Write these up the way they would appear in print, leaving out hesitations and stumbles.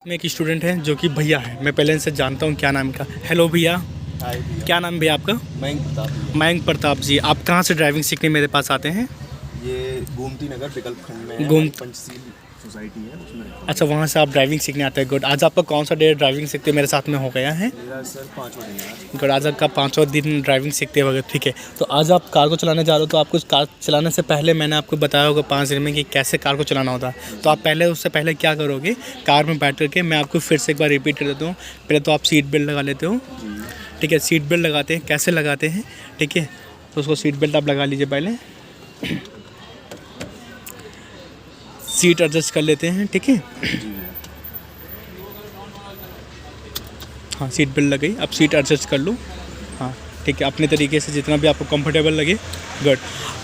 मैं एक स्टूडेंट है जो कि भैया है, मैं पहले इनसे जानता हूँ क्या नाम का। हेलो भैया। हाय भैया। क्या नाम भैया आपका? मयंक प्रताप। मयंक प्रताप जी, आप कहाँ से ड्राइविंग सीखने मेरे पास आते हैं? ये गोमती नगर विकल्प खंड में है, पंचशील सोसाइटी है उसमें रहता हूँ। अच्छा, वहाँ से आप ड्राइविंग सीखने आते हैं। गुड। आज आपका कौन सा डे ड्राइविंग सीखते मेरे साथ में हो गया है? मेरा सर 5वां दिन है। गुड। आज आपका 5वां दिन ड्राइविंग सीखते वगैरह, ठीक है। तो आज आप कार को चलाने जा रहे हो, तो आपको कार चलाने से पहले मैंने आपको बताया होगा 5 दिन में कि कैसे कार को चलाना होता है। तो आप पहले उससे पहले क्या करोगे, कार में बैठ करके मैं आपको फिर से एक बार रिपीट कर देता हूँ। पहले तो आप सीट बेल्ट लगा लेते हो, ठीक है। सीट बेल्ट लगाते हैं, कैसे लगाते हैं, ठीक है। तो उसको सीट बेल्ट आप लगा लीजिए पहले। सीट एडजस्ट कर लेते हैं, ठीक है। हाँ, सीट बेल्ट लग गई, अब सीट एडजस्ट कर लो। हाँ, ठीक है, अपने तरीके से जितना भी आपको कंफर्टेबल लगे। गुड।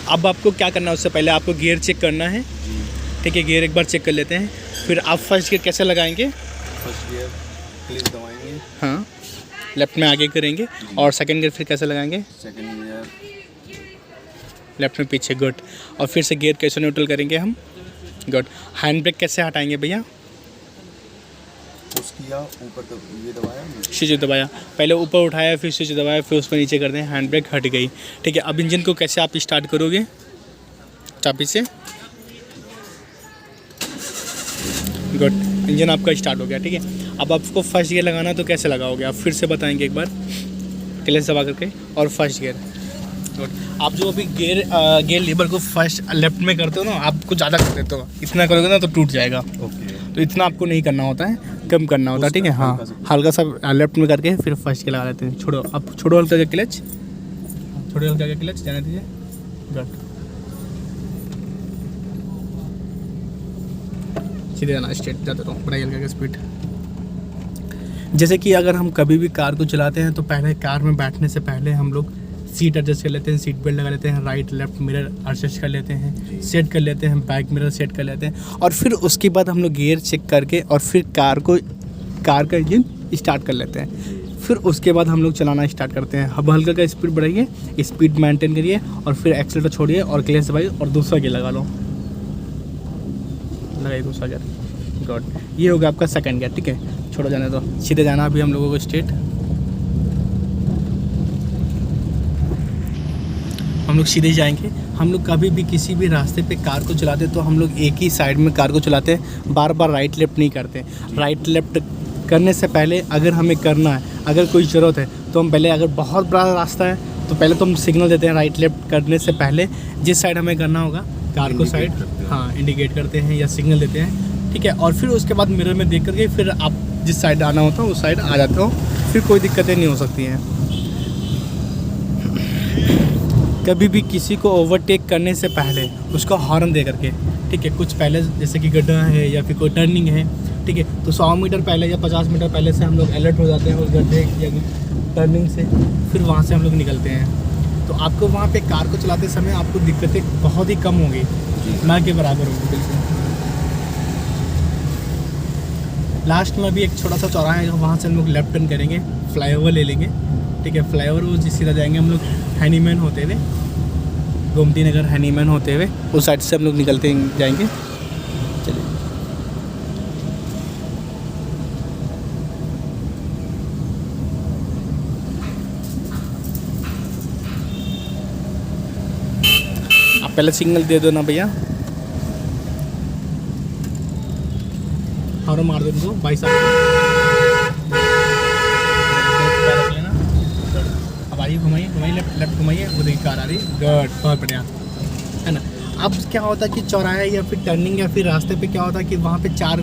अब आपको क्या करना है, उससे पहले आपको गियर चेक करना है, ठीक है। गियर एक बार चेक कर लेते हैं। फिर आप फर्स्ट गियर कैसे लगाएंगे? फर्स्ट गियर क्लिच दबाएंगे। हाँ, लेफ्ट में आगे करेंगे। और सेकंड गियर फिर कैसे लगाएंगे? सेकंड गियर लेफ्ट में पीछे। गुड। और फिर से गियर कैसे न्यूट्रल करेंगे हम? गुड। हैंड ब्रेक कैसे हटाएंगे भैया? पुश किया, ऊपर तक ये दबाया, स्विच दबाया, पहले ऊपर उठाया, फिर स्विच दबाया, फिर उस पर नीचे कर दें, हैंड ब्रेक हट गई, ठीक है। अब इंजन को कैसे आप स्टार्ट करोगे? चाबी से। गुड। इंजन आपका स्टार्ट हो गया, ठीक है। अब आपको फर्स्ट गियर लगाना तो कैसे लगाओगे आप फिर से बताएंगे एक बार, क्लच दबा करके और फर्स्ट गियर। गुड। आप जो अभी गियर लीवर को फर्स्ट लेफ्ट में करते हो ना, आपको ज़्यादा कर देते हो, इतना करोगे ना तो टूट जाएगा। ओके। तो इतना आपको नहीं करना होता है, कम करना होता है, ठीक है। हाँ, हल्का सा लेफ्ट में करके फिर फर्स्ट के लगा लेते हैं। छोड़ो, अब छोड़ो हल्का का क्लच, छोड़ो हल्का का क्लच, जाने दीजिए। गुड। सीधे जाना, स्ट्रेट जाते रहो, बढ़ाई हल्का का स्पीड। जैसे कि अगर हम कभी भी कार को चलाते हैं तो पहले कार में बैठने से पहले हम लोग सीट एडजस्ट कर लेते हैं, सीट बेल्ट लगा लेते हैं, राइट लेफ्ट मिरर एडजस्ट कर लेते हैं, सेट कर लेते हैं, बैक मिरर सेट कर लेते हैं। और फिर उसके बाद हम लोग गियर चेक करके और फिर कार का इंजन स्टार्ट कर लेते हैं। फिर उसके बाद हम लोग चलाना स्टार्ट करते हैं। अब हल्का का स्पीड बढ़ाइए, स्पीड मेंटेन करिए और फिर एक्सीलेटर छोड़िए और क्लच दबाइए और दूसरा गियर लगा लो, लगाइए दूसरा गियर। गुड। ये हो गया आपका सेकंड गियर, ठीक है। छोड़ो, जाने दो, सीधे जाना अभी हम लोगों को स्ट्रेट। हम लोग सीधे जाएंगे। हम लोग कभी भी किसी भी रास्ते पे कार को चलाते तो हम लोग एक ही साइड में कार को चलाते हैं, बार बार राइट लेफ्ट नहीं करते। राइट लेफ्ट करने से पहले अगर हमें करना है, अगर कोई ज़रूरत है तो हम पहले, अगर बहुत बड़ा रास्ता है तो पहले तो हम सिग्नल देते हैं राइट लेफ्ट करने से पहले, जिस साइड हमें करना होगा कार को साइड, हाँ, इंडिकेट करते हैं या सिग्नल देते हैं, ठीक है। और फिर उसके बाद मिरर में देख करके फिर आप जिस साइड आना होता है उस साइड आ जाते हो, फिर कोई दिक्कतें नहीं हो सकती हैं। कभी भी किसी को ओवरटेक करने से पहले उसको हॉर्न दे करके, ठीक है, कुछ पहले जैसे कि गड्ढा है या फिर कोई टर्निंग है, ठीक है, तो 100 मीटर पहले या 50 मीटर पहले से हम लोग अलर्ट हो जाते हैं उस गड्ढे या टर्निंग से, फिर वहाँ से हम लोग निकलते हैं। तो आपको वहाँ पे कार को चलाते समय आपको दिक्कतें बहुत ही कम होंगी, ना के बराबर होगी बिल्कुल। लास्ट में भी एक छोटा सा चौराहा है, वहाँ से हम लोग लेफ्ट टर्न करेंगे, फ्लाईओवर ले लेंगे, ठीक है। फ्लाईओवर वो जिस सीधा जाएंगे हम लोग हैनीमैन होते हुए, गोमती नगर हैनीमैन होते हुए उस साइड से हम लोग निकलते जाएंगे। चलिए, आप पहले सिग्नल दे दो ना भैया, और मार दो इनको भाई साहब। घुमाइए घुमाइए, लेफ्ट घुमाइए, वो देखिए कार आ रही है। गुड, बहुत बढ़िया, है ना। अब क्या होता है कि चौराहे या फिर टर्निंग या फिर रास्ते पे क्या होता है कि वहाँ पे 4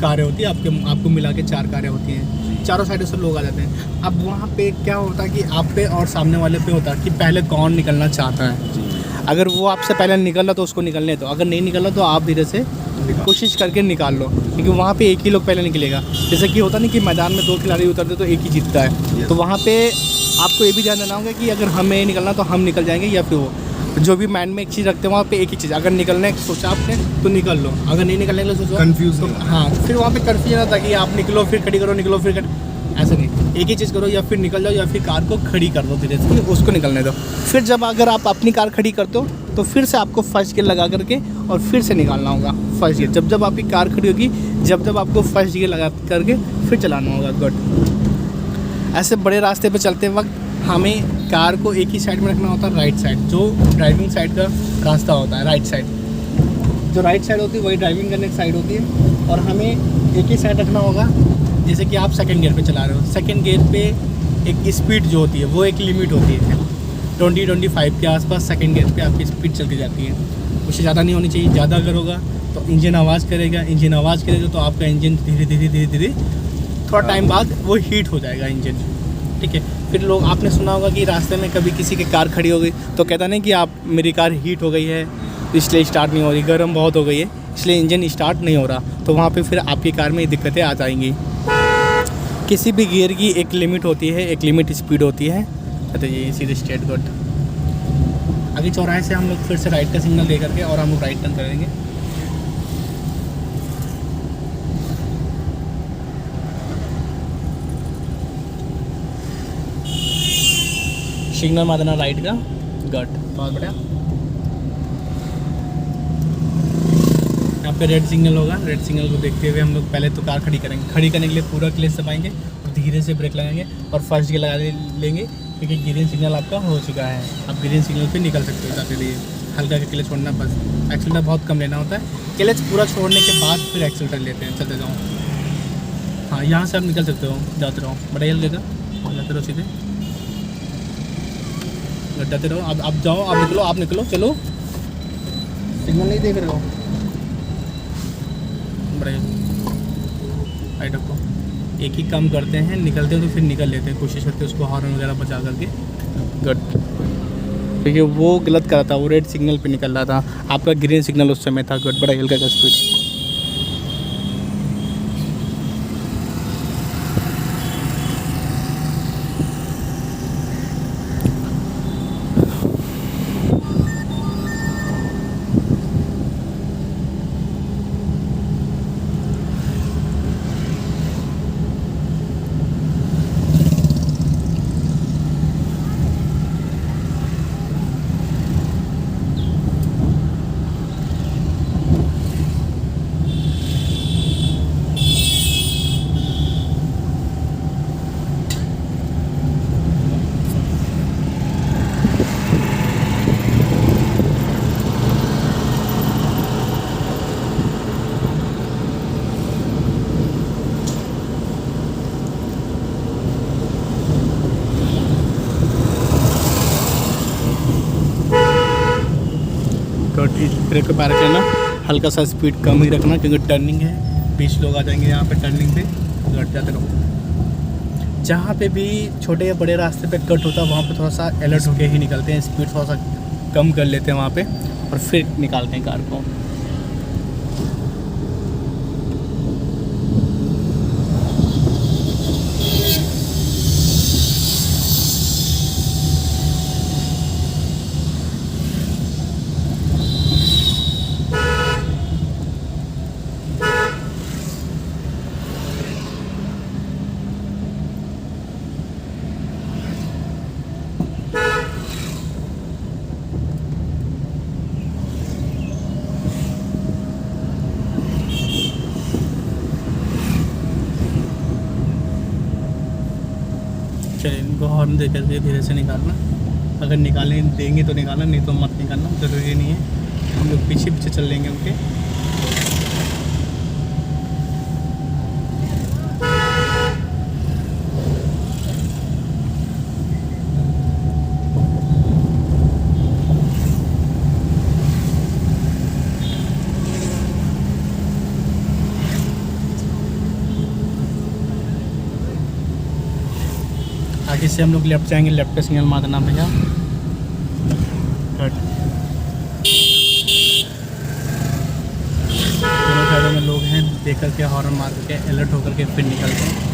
कारें होती है, आपको मिला के 4 कारें होती हैं, चारों साइड से लोग आ जाते हैं। अब वहाँ पे क्या होता है कि आप पे और सामने वाले पे होता है कि पहले कौन निकलना चाहता है। अगर वो आपसे पहले निकल रहा तो उसको निकलने दो, अगर नहीं निकल रहा तो आप धीरे से कोशिश करके निकाल लो, क्योंकि वहाँ पे एक ही लोग पहले निकलेगा। जैसे कि होता नहीं कि मैदान में 2 खिलाड़ी उतरते तो एक ही जीतता है, तो वहाँ पे आपको ये भी ध्यान देना होगा कि अगर हमें नहीं निकलना तो हम निकल जाएंगे, या फिर वो जो भी माइंड में एक चीज़ रखते हैं वहाँ पे एक ही चीज़, अगर निकलने सोचा आपने तो निकल लो, अगर नहीं निकलने के लिए सोचो कंफ्यूज तो हाँ, फिर वहाँ पे कन्फ्यूजन आता है कि आप निकलो फिर खड़ी करो, निकलो फिर ऐसा नहीं, एक ही चीज़ करो, या फिर निकल जाओ या फिर कार को खड़ी कर दो धीरे से, उसको निकलने दो। फिर जब अगर आप अपनी कार खड़ी कर दो तो फिर से आपको फर्स्ट गियर लगा करके और फिर से निकालना होगा फर्स्ट गियर। जब जब आपकी कार खड़ी होगी, जब जब आपको फर्स्ट गियर लगा करके फिर चलाना होगा। गुड। ऐसे बड़े रास्ते पे चलते वक्त हमें कार को एक ही साइड में रखना होता है, राइट साइड, जो ड्राइविंग साइड का रास्ता होता है, राइट साइड। जो राइट साइड होती है वही ड्राइविंग करने की साइड होती है, और हमें एक ही साइड रखना होगा। जैसे कि आप सेकंड गियर पे चला रहे हो, सेकंड गियर पे एक स्पीड जो होती है वो एक लिमिट होती है 20-25 के आसपास सेकंड गियर पे आपकी स्पीड चलती जाती है, उससे ज़्यादा नहीं होनी चाहिए। ज़्यादा अगर होगा तो इंजन आवाज़ करेगा, इंजन आवाज़ करेगा तो आपका इंजन धीरे धीरे थोड़ा टाइम बाद वो हीट हो जाएगा इंजन, ठीक है। फिर लोग, आपने सुना होगा कि रास्ते में कभी किसी की कार खड़ी हो गई तो कहता नहीं कि आप मेरी कार हीट हो गई है इसलिए स्टार्ट नहीं हो रही, गर्म बहुत हो गई है इसलिए इंजन स्टार्ट नहीं हो रहा, तो वहाँ पे फिर आपकी कार में दिक्कतें आ जाएंगी। किसी भी गियर की एक लिमिट होती है, एक लिमिट स्पीड होती है। तो ये सीधे स्ट्रेट गुड। आगे चौराहे से हम लोग फिर से राइट का सिग्नल दे करके और हम लोग राइट टर्न करेंगे। सिग्नल मार देना राइट का, गट, बहुत बढ़िया। यहाँ पे रेड सिग्नल होगा, रेड सिग्नल को देखते हुए हम लोग पहले तो कार खड़ी करेंगे। खड़ी करने के लिए पूरा क्लच दबाएंगे और धीरे से ब्रेक लगाएंगे और फर्स्ट गियर लगा लेंगे, क्योंकि ग्रीन सिग्नल आपका हो चुका है। आप ग्रीन सिग्नल पे निकल सकते हो जाते लिए। हल्का का क्लच छोड़ना, बस एक्सीलेटर बहुत कम लेना होता है। क्लच पूरा छोड़ने के बाद फिर एक्सीलेटर लेते हैं, चलते जाओ। हाँ, यहाँ से आप निकल सकते हो, जाते रहो, बड़ा हिल देगा, जाते रहो सीधे, जाते रहो। आप जाओ, आप निकलो, चलो, सिग्नल नहीं देख रहे हो, बड़े राइट रखो। एक ही काम करते हैं, निकलते हैं तो फिर निकल लेते हैं, कोशिश करते हैं उसको हॉर्न वगैरह बचा करके। गुड, क्योंकि वो गलत कर रहा था, वो रेड सिग्नल पे निकल रहा था, आपका ग्रीन सिग्नल उस समय था। गुड, बड़ा हल्का का स्पीड। ब्रेक पे पैर लेना, हल्का सा स्पीड कम ही रखना क्योंकि टर्निंग है, 20 लोग आ जाएंगे यहाँ पे टर्निंग पे, घट जाते रहो। जहाँ पे भी छोटे या बड़े रास्ते पे कट होता है वहाँ पे थोड़ा सा अलर्ट होके ही निकलते हैं, स्पीड थोड़ा सा कम कर लेते हैं वहाँ पे और फिर निकालते हैं कार को। चलिए, इनको हॉर्न दे करके धीरे से निकालना, अगर निकालने देंगे तो निकालना, नहीं तो मत निकालना, ज़रूरी नहीं है। हम लोग पीछे पीछे चल लेंगे उनके। आगे से हम लोग लेफ्ट जाएंगे, लेफ्ट पे सिग्नल मार देना भैया। दोनों साइडों में लोग हैं, देख करके हॉर्न मार करके अलर्ट होकर के फिर निकलते हैं।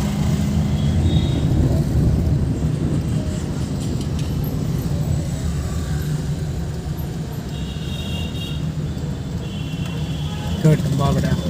गुड, बहुत बढ़िया।